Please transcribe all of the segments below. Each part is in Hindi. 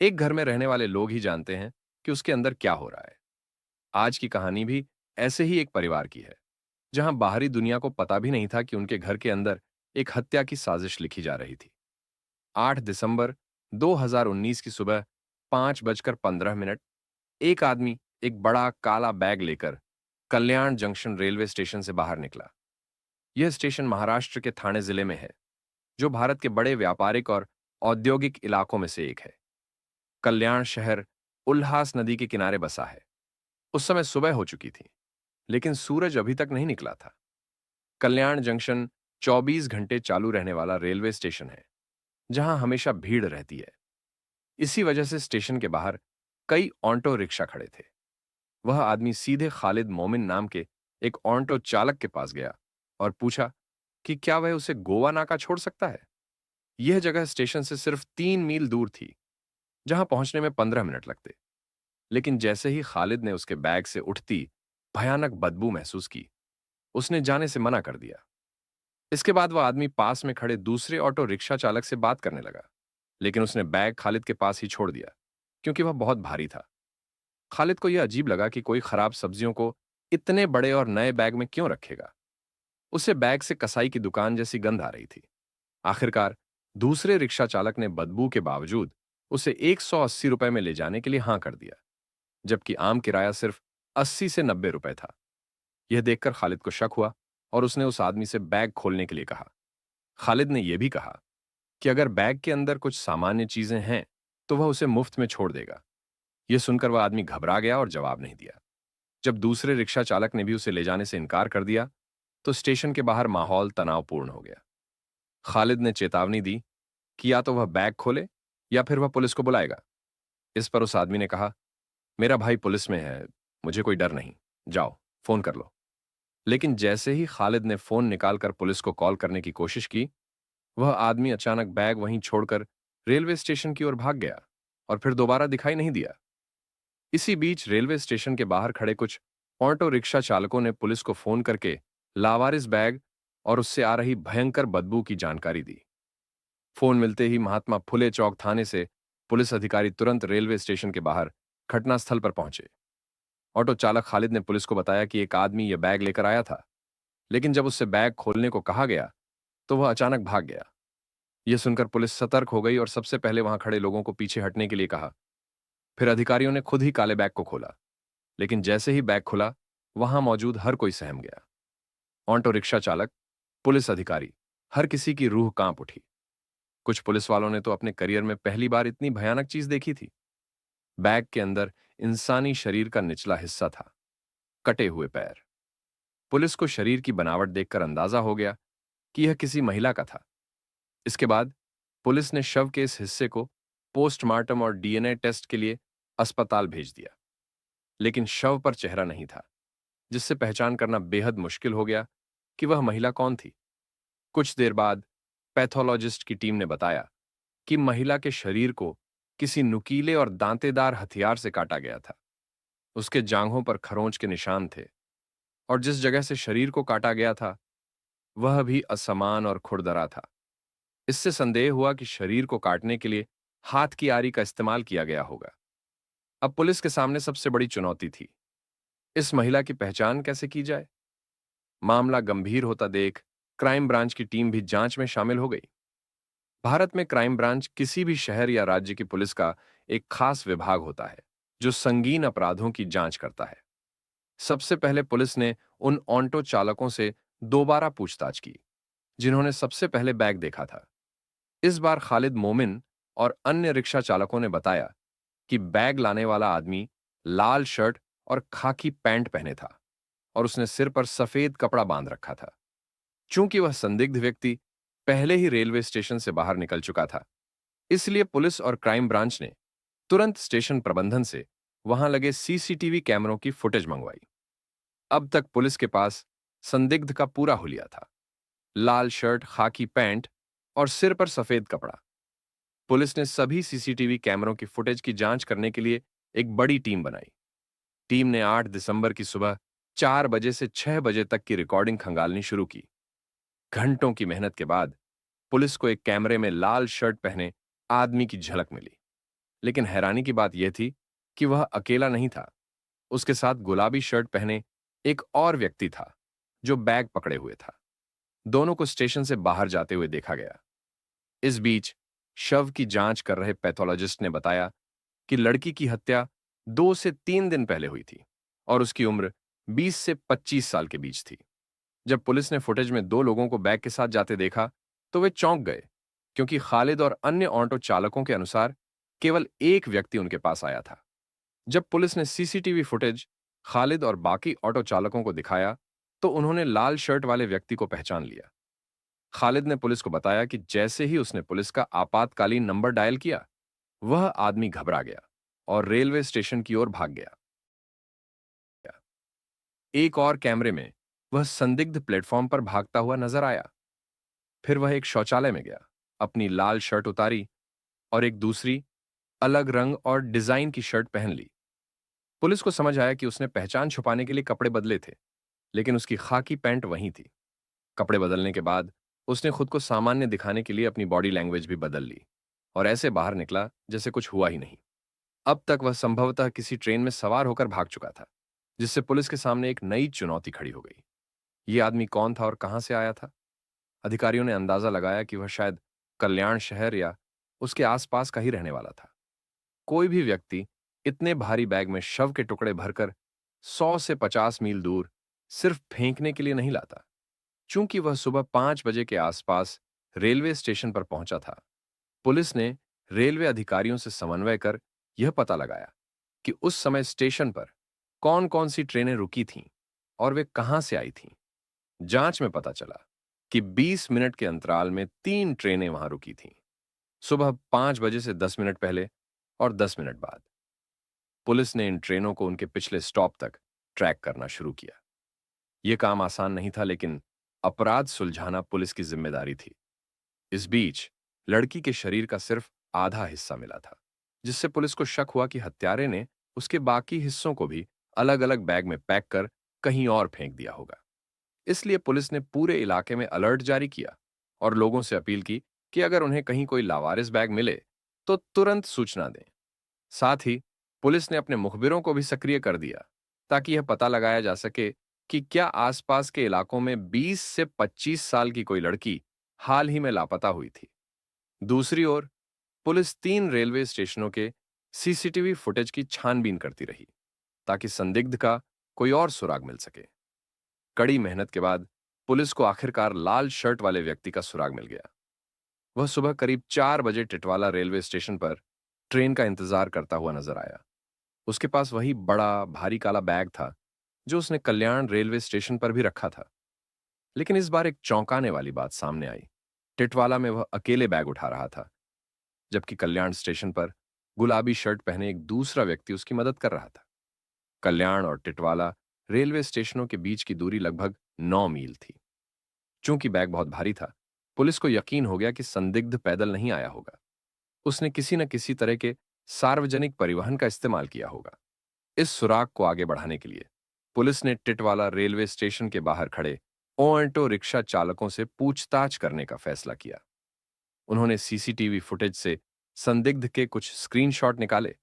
एक घर में रहने वाले लोग ही जानते हैं कि उसके अंदर क्या हो रहा है। आज की कहानी भी ऐसे ही एक परिवार की है, जहां बाहरी दुनिया को पता भी नहीं था कि उनके घर के अंदर एक हत्या की साजिश लिखी जा रही थी। 8 दिसंबर 2019 की सुबह 5:15 एक आदमी एक बड़ा काला बैग लेकर कल्याण जंक्शन रेलवे स्टेशन से बाहर निकला। यह स्टेशन महाराष्ट्र के ठाणे जिले में है, जो भारत के बड़े व्यापारिक और औद्योगिक इलाकों में से एक है। कल्याण शहर उल्हास नदी के किनारे बसा है। उस समय सुबह हो चुकी थी, लेकिन सूरज अभी तक नहीं निकला था। कल्याण जंक्शन 24 घंटे चालू रहने वाला रेलवे स्टेशन है, जहां हमेशा भीड़ रहती है। इसी वजह से स्टेशन के बाहर कई ऑटो रिक्शा खड़े थे। वह आदमी सीधे खालिद मोमिन नाम के एक ऑटो चालक के पास गया और पूछा कि क्या वह उसे गोवा नाका छोड़ सकता है। यह जगह स्टेशन से सिर्फ 3 मील दूर थी, जहां पहुंचने में 15 मिनट लगते। लेकिन जैसे ही खालिद ने उसके बैग से उठती भयानक बदबू महसूस की, उसने जाने से मना कर दिया। इसके बाद वह आदमी पास में खड़े दूसरे ऑटो रिक्शा चालक से बात करने लगा, लेकिन उसने बैग खालिद के पास ही छोड़ दिया, क्योंकि वह बहुत भारी था। खालिद को यह अजीब लगा कि कोई खराब सब्जियों को इतने बड़े और नए बैग में क्यों रखेगा। उसे बैग से कसाई की दुकान जैसी गंध आ रही थी। आखिरकार दूसरे रिक्शा चालक ने बदबू के बावजूद उसे 180 रुपए में ले जाने के लिए हां कर दिया, जबकि आम किराया सिर्फ 80 से 90 रुपए था। यह देखकर खालिद को शक हुआ और उसने उस आदमी से बैग खोलने के लिए कहा। खालिद ने यह भी कहा कि अगर बैग के अंदर कुछ सामान्य चीजें हैं, तो वह उसे मुफ्त में छोड़ देगा। यह सुनकर वह आदमी घबरा गया और जवाब नहीं दिया। जब दूसरे रिक्शा चालक ने भी उसे ले जाने से इनकार कर दिया, तो स्टेशन के बाहर माहौल तनावपूर्ण हो गया। खालिद ने चेतावनी दी कि या तो वह बैग खोले या फिर वह पुलिस को बुलाएगा। इस पर उस आदमी ने कहा, मेरा भाई पुलिस में है, मुझे कोई डर नहीं, जाओ फोन कर लो। लेकिन जैसे ही खालिद ने फोन निकालकर पुलिस को कॉल करने की कोशिश की, वह आदमी अचानक बैग वहीं छोड़कर रेलवे स्टेशन की ओर भाग गया और फिर दोबारा दिखाई नहीं दिया। इसी बीच रेलवे स्टेशन के बाहर खड़े कुछ ऑटो रिक्शा चालकों ने पुलिस को फोन करके लावारिस बैग और उससे आ रही भयंकर बदबू की जानकारी दी। फोन मिलते ही महात्मा फुले चौक थाने से पुलिस अधिकारी तुरंत रेलवे स्टेशन के बाहर घटनास्थल पर पहुंचे। ऑटो चालक खालिद ने पुलिस को बताया कि एक आदमी यह बैग लेकर आया था, लेकिन जब उससे बैग खोलने को कहा गया, तो वह अचानक भाग गया। यह सुनकर पुलिस सतर्क हो गई और सबसे पहले वहां खड़े लोगों को पीछे हटने के लिए कहा। फिर अधिकारियों ने खुद ही काले बैग को खोला, लेकिन जैसे ही बैग खुला, वहां मौजूद हर कोई सहम गया। ऑटो रिक्शा चालक, पुलिस अधिकारी, हर किसी की रूह कांप उठी। कुछ पुलिस वालों ने तो अपने करियर में पहली बार इतनी भयानक चीज देखी थी। बैग के अंदर इंसानी शरीर का निचला हिस्सा था, कटे हुए पैर। पुलिस को शरीर की बनावट देखकर अंदाजा हो गया कि यह किसी महिला का था। इसके बाद पुलिस ने शव के इस हिस्से को पोस्टमार्टम और डीएनए टेस्ट के लिए अस्पताल भेज दिया, लेकिन शव पर चेहरा नहीं था, जिससे पहचान करना बेहद मुश्किल हो गया कि वह महिला कौन थी। कुछ देर बाद पैथोलॉजिस्ट की टीम ने बताया कि महिला के शरीर को किसी नुकीले और दांतेदार हथियार से काटा गया था। उसके जांघों पर खरोंच के निशान थे और जिस जगह से शरीर को काटा गया था, वह भी असमान और खुरदरा था। इससे संदेह हुआ कि शरीर को काटने के लिए हाथ की आरी का इस्तेमाल किया गया होगा। अब पुलिस के सामने सबसे बड़ी चुनौती थी, इस महिला की पहचान कैसे की जाए। मामला गंभीर होता देख क्राइम ब्रांच की टीम भी जांच में शामिल हो गई। भारत में क्राइम ब्रांच किसी भी शहर या राज्य की पुलिस का एक खास विभाग होता है, जो संगीन अपराधों की जांच करता है। सबसे पहले पुलिस ने उन ऑटो चालकों से दोबारा पूछताछ की, जिन्होंने सबसे पहले बैग देखा था। इस बार खालिद मोमिन और अन्य रिक्शा चालकों ने बताया कि बैग लाने वाला आदमी लाल शर्ट और खाकी पैंट पहने था और उसने सिर पर सफेद कपड़ा बांध रखा था। चूंकि वह संदिग्ध व्यक्ति पहले ही रेलवे स्टेशन से बाहर निकल चुका था, इसलिए पुलिस और क्राइम ब्रांच ने तुरंत स्टेशन प्रबंधन से वहां लगे सीसीटीवी कैमरों की फुटेज मंगवाई। अब तक पुलिस के पास संदिग्ध का पूरा हुलिया था, लाल शर्ट, खाकी पैंट और सिर पर सफेद कपड़ा। पुलिस ने सभी सीसीटीवी कैमरों की फुटेज की जांच करने के लिए एक बड़ी टीम बनाई। टीम ने 8 दिसंबर की सुबह 4 बजे से 6 बजे तक की रिकॉर्डिंग खंगालनी शुरू की। घंटों की मेहनत के बाद पुलिस को एक कैमरे में लाल शर्ट पहने आदमी की झलक मिली, लेकिन हैरानी की बात यह थी कि वह अकेला नहीं था। उसके साथ गुलाबी शर्ट पहने एक और व्यक्ति था, जो बैग पकड़े हुए था। दोनों को स्टेशन से बाहर जाते हुए देखा गया। इस बीच शव की जांच कर रहे पैथोलॉजिस्ट ने बताया कि लड़की की हत्या 2 से 3 दिन पहले हुई थी और उसकी उम्र 20 से 25 साल के बीच थी। जब पुलिस ने फुटेज में दो लोगों को बैग के साथ जाते देखा, तो वे चौंक गए, क्योंकि खालिद और अन्य ऑटो चालकों के अनुसार केवल एक व्यक्ति उनके पास आया था। जब पुलिस ने सीसीटीवी फुटेज खालिद और बाकी ऑटो चालकों को दिखाया, तो उन्होंने लाल शर्ट वाले व्यक्ति को पहचान लिया। खालिद ने पुलिस को बताया कि जैसे ही उसने पुलिस का आपातकालीन नंबर डायल किया, वह आदमी घबरा गया और रेलवे स्टेशन की ओर भाग गया। एक और कैमरे में वह संदिग्ध प्लेटफॉर्म पर भागता हुआ नजर आया। फिर वह एक शौचालय में गया, अपनी लाल शर्ट उतारी और एक दूसरी अलग रंग और डिजाइन की शर्ट पहन ली। पुलिस को समझ आया कि उसने पहचान छुपाने के लिए कपड़े बदले थे, लेकिन उसकी खाकी पैंट वहीं थी। कपड़े बदलने के बाद उसने खुद को सामान्य दिखाने के लिए अपनी बॉडी लैंग्वेज भी बदल ली और ऐसे बाहर निकला जैसे कुछ हुआ ही नहीं। अब तक वह संभवतः किसी ट्रेन में सवार होकर भाग चुका था, जिससे पुलिस के सामने एक नई चुनौती खड़ी हो गई। ये आदमी कौन था और कहां से आया था? अधिकारियों ने अंदाजा लगाया कि वह शायद कल्याण शहर या उसके आसपास का ही रहने वाला था। कोई भी व्यक्ति इतने भारी बैग में शव के टुकड़े भरकर 100 से 50 मील दूर सिर्फ फेंकने के लिए नहीं लाता। चूंकि वह सुबह 5 बजे के आसपास रेलवे स्टेशन पर पहुंचा था, पुलिस ने रेलवे अधिकारियों से समन्वय कर यह पता लगाया कि उस समय स्टेशन पर कौन कौन सी ट्रेनें रुकी थीं और वे कहां से आई थीं। जांच में पता चला कि 20 मिनट के अंतराल में 3 ट्रेनें वहां रुकी थीं, सुबह 5 बजे से 10 मिनट पहले और 10 मिनट बाद। पुलिस ने इन ट्रेनों को उनके पिछले स्टॉप तक ट्रैक करना शुरू किया। यह काम आसान नहीं था, लेकिन अपराध सुलझाना पुलिस की जिम्मेदारी थी। इस बीच लड़की के शरीर का सिर्फ आधा हिस्सा मिला था, जिससे पुलिस को शक हुआ कि हत्यारे ने उसके बाकी हिस्सों को भी अलग अलग बैग में पैक कर कहीं और फेंक दिया होगा। इसलिए पुलिस ने पूरे इलाके में अलर्ट जारी किया और लोगों से अपील की कि अगर उन्हें कहीं कोई लावारिस बैग मिले तो तुरंत सूचना दें। साथ ही पुलिस ने अपने मुखबिरों को भी सक्रिय कर दिया, ताकि यह पता लगाया जा सके कि क्या आसपास के इलाकों में 20 से 25 साल की कोई लड़की हाल ही में लापता हुई थी। दूसरी ओर पुलिस 3 रेलवे स्टेशनों के सीसीटीवी फुटेज की छानबीन करती रही, ताकि संदिग्ध का कोई और सुराग मिल सके। कड़ी मेहनत के बाद पुलिस को आखिरकार लाल शर्ट वाले व्यक्ति का सुराग मिल गया। वह सुबह करीब 4 बजे टिटवाला रेलवे स्टेशन पर ट्रेन का इंतजार करता हुआ नजर आया। उसके पास वही बड़ा भारी काला बैग था जो उसने कल्याण रेलवे स्टेशन पर भी रखा था। लेकिन इस बार एक चौंकाने वाली बात सामने आई। टिटवाला में वह अकेले बैग उठा रहा था, जबकि कल्याण स्टेशन पर गुलाबी शर्ट पहने एक दूसरा व्यक्ति उसकी मदद कर रहा था। कल्याण और टिटवाला रेलवे स्टेशनों के बीच की दूरी लगभग 9 मील थी। चूंकि बैग बहुत भारी था, पुलिस को यकीन हो गया कि संदिग्ध पैदल नहीं आया होगा। उसने किसी न किसी तरह के सार्वजनिक परिवहन का इस्तेमाल किया होगा। इस सुराग को आगे बढ़ाने के लिए पुलिस ने टिटवाला रेलवे स्टेशन के बाहर खड़े ऑटो रिक्शा चालकों से पूछताछ करने का फैसला किया। उन्होंने सीसीटीवी फुटेज से संदिग्ध के कुछ स्क्रीनशॉट निकाले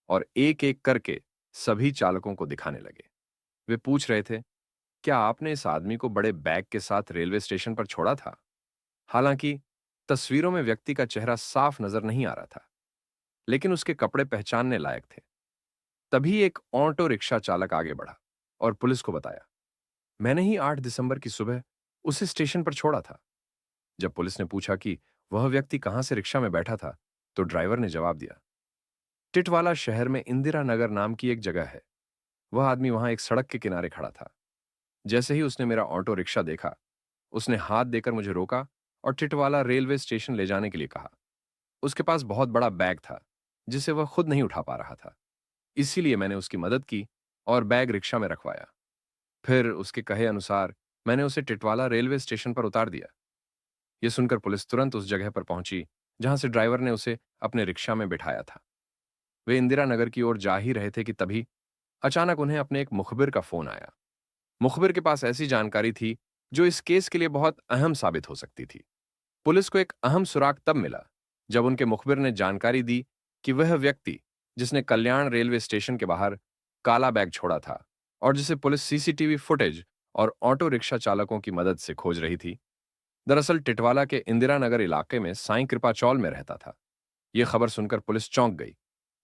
और एक एक करके सभी चालकों को दिखाने लगे। वे पूछ रहे थे, क्या आपने इस आदमी को बड़े बैग के साथ रेलवे स्टेशन पर छोड़ा था? हालांकि तस्वीरों में व्यक्ति का चेहरा साफ नजर नहीं आ रहा था, लेकिन उसके कपड़े पहचानने लायक थे। तभी एक ऑटो रिक्शा चालक आगे बढ़ा और पुलिस को बताया, मैंने ही 8 दिसंबर की सुबह उसे स्टेशन पर छोड़ा था। जब पुलिस ने पूछा कि वह व्यक्ति कहां से रिक्शा में बैठा था, तो ड्राइवर ने जवाब दिया, टिटवाला शहर में इंदिरा नगर नाम की एक जगह है। वह आदमी वहां एक सड़क के किनारे खड़ा था। जैसे ही उसने मेरा ऑटो रिक्शा देखा, उसने हाथ देकर मुझे रोका और टिटवाला रेलवे स्टेशन ले जाने के लिए कहा। उसके पास बहुत बड़ा बैग था, जिसे वह खुद नहीं उठा पा रहा था। इसीलिए मैंने उसकी मदद की और बैग रिक्शा में रखवाया। फिर उसके कहे अनुसार मैंने उसे टिटवाला रेलवे स्टेशन पर उतार दिया। यह सुनकर पुलिस तुरंत उस जगह पर पहुंची जहां से ड्राइवर ने उसे अपने रिक्शा में बिठाया था। वे इंदिरा नगर की ओर जा ही रहे थे कि तभी अचानक उन्हें अपने एक मुखबिर का फोन आया। मुखबिर के पास ऐसी जानकारी थी जो इस केस के लिए बहुत अहम साबित हो सकती थी। पुलिस को एक अहम सुराग तब मिला जब उनके मुखबिर ने जानकारी दी कि वह व्यक्ति जिसने कल्याण रेलवे स्टेशन के बाहर काला बैग छोड़ा था और जिसे पुलिस सीसीटीवी फुटेज और ऑटो रिक्शा चालकों की मदद से खोज रही थी, दरअसल टिटवाला के इंदिरा नगर इलाके में साईं कृपा चौल में रहता था। यह खबर सुनकर पुलिस चौंक गई,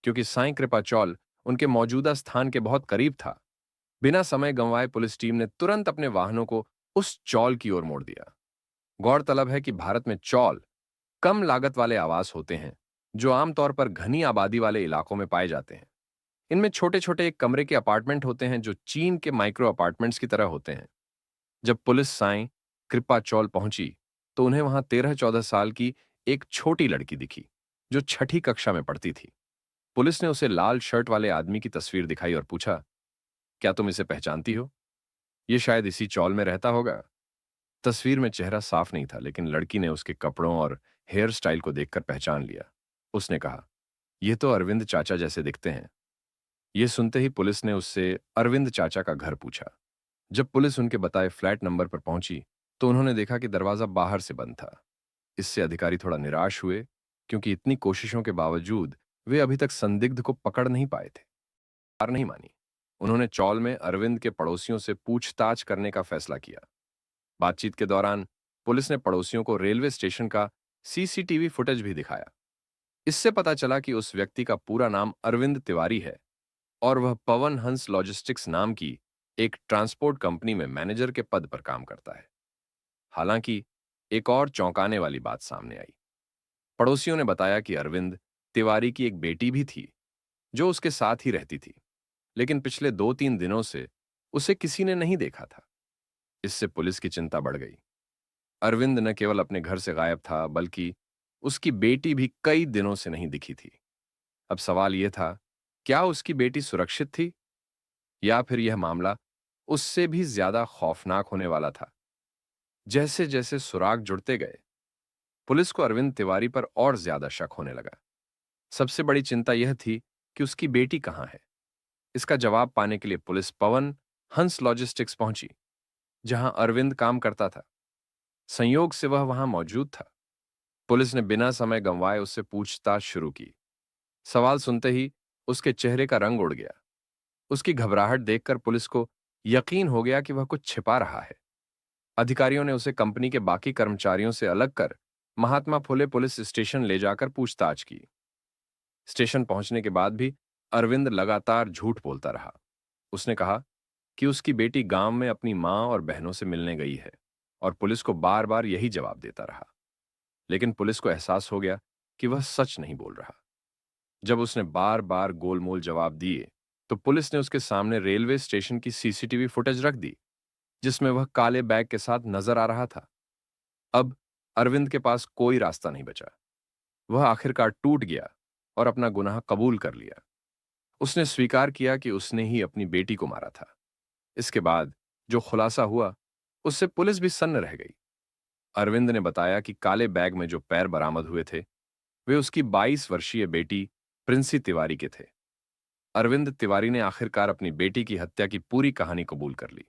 क्योंकि साईं कृपा चौल उनके मौजूदा स्थान के बहुत करीब था। बिना समय गंवाए पुलिस टीम ने तुरंत अपने वाहनों को उस चौल की ओर मोड़ दिया। गौरतलब है कि भारत में चौल कम लागत वाले आवास होते हैं, जो आमतौर पर घनी आबादी वाले इलाकों में पाए जाते हैं। इनमें छोटे छोटे एक कमरे के अपार्टमेंट होते हैं, जो चीन के माइक्रो अपार्टमेंट्स की तरह होते हैं। जब पुलिस साईं कृपा चौल पहुंची, तो उन्हें वहां 13-14 साल की एक छोटी लड़की दिखी, जो छठी कक्षा में पढ़ती थी। पुलिस ने उसे लाल शर्ट वाले आदमी की तस्वीर दिखाई और पूछा, क्या तुम इसे पहचानती हो? ये शायद इसी चौल में रहता होगा। तस्वीर में चेहरा साफ नहीं था, लेकिन लड़की ने उसके कपड़ों और हेयर स्टाइल को देखकर पहचान लिया। उसने कहा, ये तो अरविंद चाचा जैसे दिखते हैं। ये सुनते ही पुलिस ने उससे अरविंद चाचा का घर पूछा। जब पुलिस उनके बताए फ्लैट नंबर पर पहुंची, तो उन्होंने देखा कि दरवाजा बाहर से बंद था। इससे अधिकारी थोड़ा निराश हुए, क्योंकि इतनी कोशिशों के बावजूद वे अभी तक संदिग्ध को पकड़ नहीं पाए थे। हार नहीं मानी। उन्होंने चौल में अरविंद के पड़ोसियों से पूछताछ करने का फैसला किया। बातचीत के दौरान पुलिस ने पड़ोसियों को रेलवे स्टेशन का सीसीटीवी फुटेज भी दिखाया। इससे पता चला कि उस व्यक्ति का पूरा नाम अरविंद तिवारी है और वह पवन हंस लॉजिस्टिक्स नाम की एक ट्रांसपोर्ट कंपनी में मैनेजर के पद पर काम करता है। हालांकि एक और चौंकाने वाली बात सामने आई। पड़ोसियों ने बताया कि अरविंद तिवारी की एक बेटी भी थी, जो उसके साथ ही रहती थी, लेकिन पिछले 2-3 दिनों से उसे किसी ने नहीं देखा था। इससे पुलिस की चिंता बढ़ गई। अरविंद न केवल अपने घर से गायब था, बल्कि उसकी बेटी भी कई दिनों से नहीं दिखी थी। अब सवाल यह था, क्या उसकी बेटी सुरक्षित थी, या फिर यह मामला उससे भी ज्यादा खौफनाक होने वाला था? जैसे जैसे सुराग जुड़ते गए, पुलिस को अरविंद तिवारी पर और ज्यादा शक होने लगा। सबसे बड़ी चिंता यह थी कि उसकी बेटी कहां है। इसका जवाब पाने के लिए पुलिस पवन हंस लॉजिस्टिक्स पहुंची, जहां अरविंद काम करता था। संयोग से वह वहां मौजूद था। पुलिस ने बिना समय गंवाए उससे पूछताछ शुरू की। सवाल सुनते ही उसके चेहरे का रंग उड़ गया। उसकी घबराहट देखकर पुलिस को यकीन हो गया कि वह कुछ छिपा रहा है। अधिकारियों ने उसे कंपनी के बाकी कर्मचारियों से अलग कर महात्मा फुले पुलिस स्टेशन ले जाकर पूछताछ की। स्टेशन पहुंचने के बाद भी अरविंद लगातार झूठ बोलता रहा। उसने कहा कि उसकी बेटी गांव में अपनी मां और बहनों से मिलने गई है, और पुलिस को बार बार यही जवाब देता रहा। लेकिन पुलिस को एहसास हो गया कि वह सच नहीं बोल रहा। जब उसने बार बार गोलमोल जवाब दिए, तो पुलिस ने उसके सामने रेलवे स्टेशन की सीसीटीवी फुटेज रख दी, जिसमें वह काले बैग के साथ नजर आ रहा था। अब अरविंद के पास कोई रास्ता नहीं बचा। वह आखिरकार टूट गया और अपना गुनाह कबूल कर लिया। उसने स्वीकार किया कि उसने ही अपनी बेटी को मारा था। इसके बाद जो खुलासा हुआ, उससे पुलिस भी सन्न रह गई। अरविंद ने बताया कि काले बैग में जो पैर बरामद हुए थे, वे उसकी 22 वर्षीय बेटी प्रिंसी तिवारी के थे। अरविंद तिवारी ने आखिरकार अपनी बेटी की हत्या की पूरी कहानी कबूल कर ली।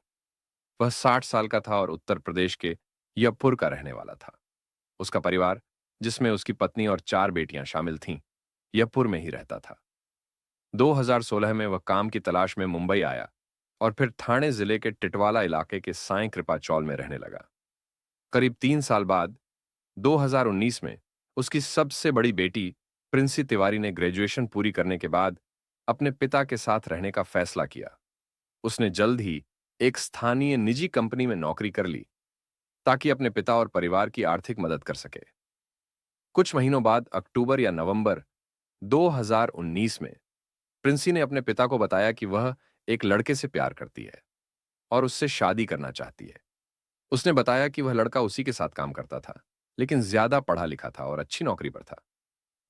वह 60 साल का था और उत्तर प्रदेश के यपपुर का रहने वाला था। उसका परिवार, जिसमें उसकी पत्नी और 4 बेटियां शामिल थीं, यपपुर में ही रहता था। 2016 में वह काम की तलाश में मुंबई आया और फिर ठाणे जिले के टिटवाला इलाके के साईं कृपा चौल में रहने लगा। करीब 3 साल बाद 2019 में उसकी सबसे बड़ी बेटी प्रिंसी तिवारी ने ग्रेजुएशन पूरी करने के बाद अपने पिता के साथ रहने का फैसला किया। उसने जल्द ही एक स्थानीय निजी कंपनी में नौकरी कर ली, ताकि अपने पिता और परिवार की आर्थिक मदद कर सके। कुछ महीनों बाद अक्टूबर या नवंबर 2019 में प्रिंसी ने अपने पिता को बताया कि वह एक लड़के से प्यार करती है और उससे शादी करना चाहती है। उसने बताया कि वह लड़का उसी के साथ काम करता था, लेकिन ज्यादा पढ़ा लिखा था और अच्छी नौकरी पर था।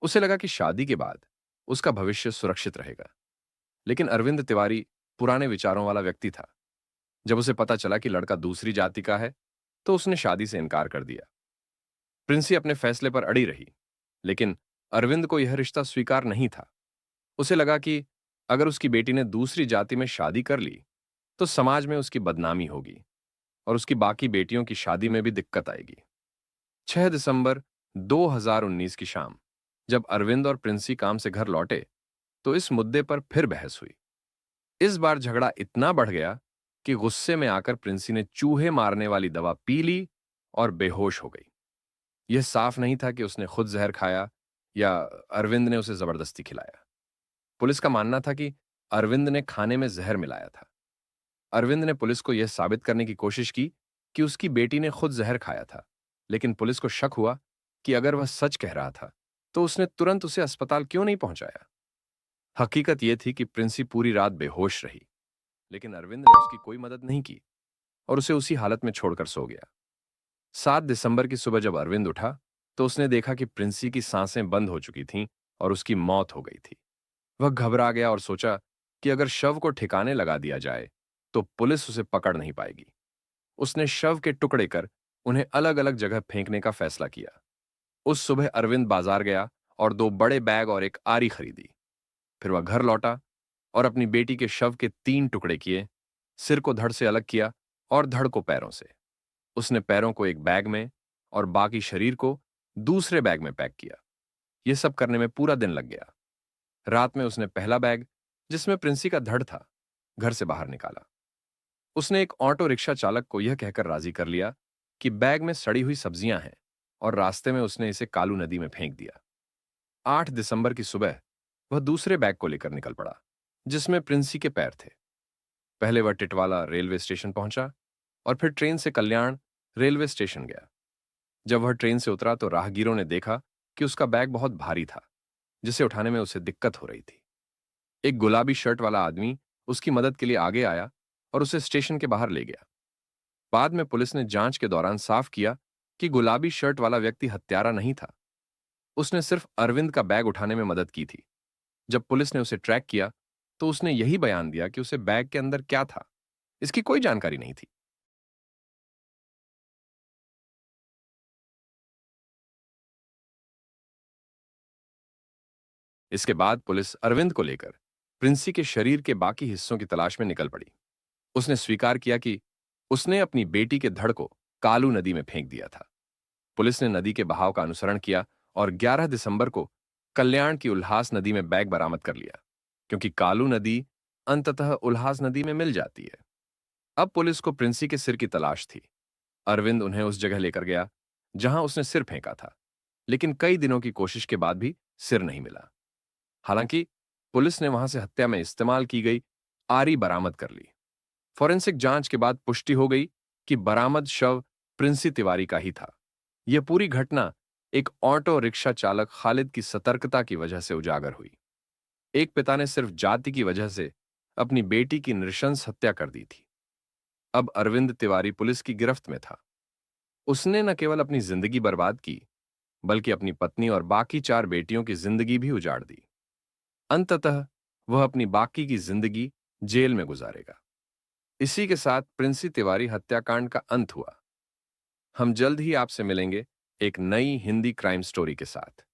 उसे लगा कि शादी के बाद उसका भविष्य सुरक्षित रहेगा। लेकिन अरविंद तिवारी पुराने विचारों वाला व्यक्ति था। जब उसे पता चला कि लड़का दूसरी जाति का है, तो उसने शादी से इनकार कर दिया। प्रिंसी अपने फैसले पर अड़ी रही, लेकिन अरविंद को यह रिश्ता स्वीकार नहीं था। उसे लगा कि अगर उसकी बेटी ने दूसरी जाति में शादी कर ली, तो समाज में उसकी बदनामी होगी और उसकी बाकी बेटियों की शादी में भी दिक्कत आएगी। 6 दिसंबर 2019 की शाम जब अरविंद और प्रिंसी काम से घर लौटे तो इस मुद्दे पर फिर बहस हुई। इस बार झगड़ा इतना बढ़ गया कि गुस्से में आकर प्रिंसी ने चूहे मारने वाली दवा पी ली और बेहोश हो गई। यह साफ नहीं था कि उसने खुद जहर खाया या अरविंद ने उसे जबरदस्ती खिलाया। पुलिस का मानना था कि अरविंद ने खाने में जहर मिलाया था। अरविंद ने पुलिस को यह साबित करने की कोशिश की कि उसकी बेटी ने खुद जहर खाया था, लेकिन पुलिस को शक हुआ कि अगर वह सच कह रहा था तो उसने तुरंत उसे अस्पताल क्यों नहीं पहुंचाया। हकीकत यह थी कि प्रिंसी पूरी रात बेहोश रही, लेकिन अरविंद ने उसकी कोई मदद नहीं की और उसे उसी हालत में छोड़कर सो गया। 7 दिसंबर की सुबह जब अरविंद उठा तो उसने देखा कि प्रिंसी की सांसें बंद हो चुकी थीं और उसकी मौत हो गई थी। वह घबरा गया और सोचा कि अगर शव को ठिकाने लगा दिया जाए तो पुलिस उसे पकड़ नहीं पाएगी। उसने शव के टुकड़े कर उन्हें अलग अलग जगह फेंकने का फैसला किया। उस सुबह अरविंद बाजार गया और 2 बड़े बैग और एक आरी खरीदी। फिर वह घर लौटा और अपनी बेटी के शव के 3 टुकड़े किए, सिर को धड़ से अलग किया और धड़ को पैरों से। उसने पैरों को एक बैग में और बाकी शरीर को दूसरे बैग में पैक किया। यह सब करने में पूरा दिन लग गया। रात में उसने पहला बैग, जिसमें प्रिंसी का धड़ था, घर से बाहर निकाला। उसने एक ऑटो रिक्शा चालक को यह कहकर राजी कर लिया कि बैग में सड़ी हुई सब्जियां हैं और रास्ते में उसने इसे कालू नदी में फेंक दिया। 8 दिसंबर की सुबह वह दूसरे बैग को लेकर निकल पड़ा, जिसमें प्रिंसी के पैर थे। पहले वह टिटवाला रेलवे स्टेशन पहुंचा और फिर ट्रेन से कल्याण रेलवे स्टेशन गया। जब वह ट्रेन से उतरा तो राहगीरों ने देखा कि उसका बैग बहुत भारी था, जिसे उठाने में उसे दिक्कत हो रही थी। एक गुलाबी शर्ट वाला आदमी उसकी मदद के लिए आगे आया और उसे स्टेशन के बाहर ले गया। बाद में पुलिस ने जांच के दौरान साफ किया कि गुलाबी शर्ट वाला व्यक्ति हत्यारा नहीं था। उसने सिर्फ अरविंद का बैग उठाने में मदद की थी। जब पुलिस ने उसे ट्रैक किया तो उसने यही बयान दिया कि उसे बैग के अंदर क्या था, इसकी कोई जानकारी नहीं थी। इसके बाद पुलिस अरविंद को लेकर प्रिंसी के शरीर के बाकी हिस्सों की तलाश में निकल पड़ी। उसने स्वीकार किया कि उसने अपनी बेटी के धड़ को कालू नदी में फेंक दिया था। पुलिस ने नदी के बहाव का अनुसरण किया और 11 दिसंबर को कल्याण की उल्हास नदी में बैग बरामद कर लिया, क्योंकि कालू नदी अंततः उल्हास नदी में मिल जाती है। अब पुलिस को प्रिंसी के सिर की तलाश थी। अरविंद उन्हें उस जगह लेकर गया जहां उसने सिर फेंका था, लेकिन कई दिनों की कोशिश के बाद भी सिर नहीं मिला। हालांकि पुलिस ने वहां से हत्या में इस्तेमाल की गई आरी बरामद कर ली। फोरेंसिक जांच के बाद पुष्टि हो गई कि बरामद शव प्रिंसी तिवारी का ही था। यह पूरी घटना एक ऑटो रिक्शा चालक खालिद की सतर्कता की वजह से उजागर हुई। एक पिता ने सिर्फ जाति की वजह से अपनी बेटी की नृशंस हत्या कर दी थी। अब अरविंद तिवारी पुलिस की गिरफ्त में था। उसने न केवल अपनी जिंदगी बर्बाद की, बल्कि अपनी पत्नी और बाकी 4 बेटियों की जिंदगी भी उजाड़ दी। अंततः वह अपनी बाकी की जिंदगी जेल में गुजारेगा। इसी के साथ प्रिंसी तिवारी हत्याकांड का अंत हुआ। हम जल्द ही आपसे मिलेंगे एक नई हिंदी क्राइम स्टोरी के साथ।